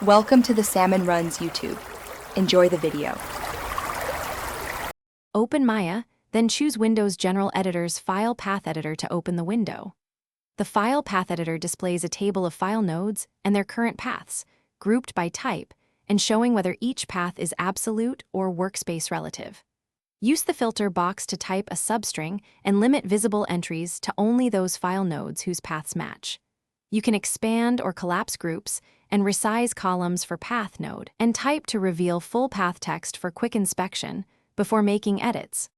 Welcome to the Salmon Runs YouTube. Enjoy the video. Open Maya, then choose Windows General Editor's File Path Editor to open the window. The File Path Editor displays a table of file nodes and their current paths, grouped by type, and showing whether each path is absolute or workspace relative. Use the filter box to type a substring and limit visible entries to only those file nodes whose paths match. You can expand or collapse groups and resize columns for path node, and type to reveal full path text for quick inspection before making edits.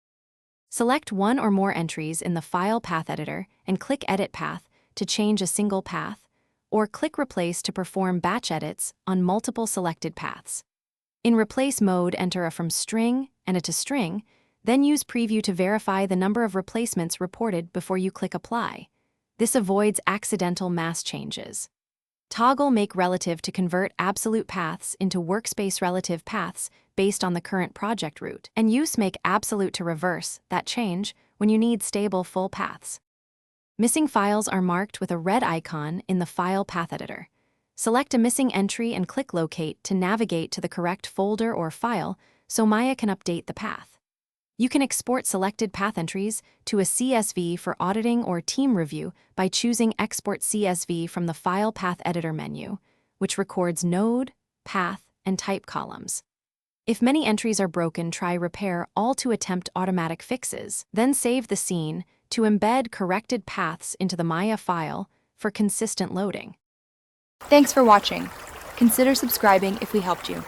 Select one or more entries in the File Path Editor and click Edit Path to change a single path, or click Replace to perform batch edits on multiple selected paths. In Replace mode, enter a from string and a to string, then use Preview to verify the number of replacements reported before you click Apply. This avoids accidental mass changes. Toggle Make Relative to convert absolute paths into workspace relative paths based on the current project route, and use Make Absolute to reverse that change when you need stable full paths. Missing files are marked with a red icon in the File Path Editor. Select a missing entry and click Locate to navigate to the correct folder or file so Maya can update the path. You can export selected path entries to a CSV for auditing or team review by choosing Export CSV from the File Path Editor menu, which records node, path, and type columns. If many entries are broken, try Repair All to attempt automatic fixes, then save the scene to embed corrected paths into the Maya file for consistent loading. Thanks for watching. Consider subscribing if we helped you.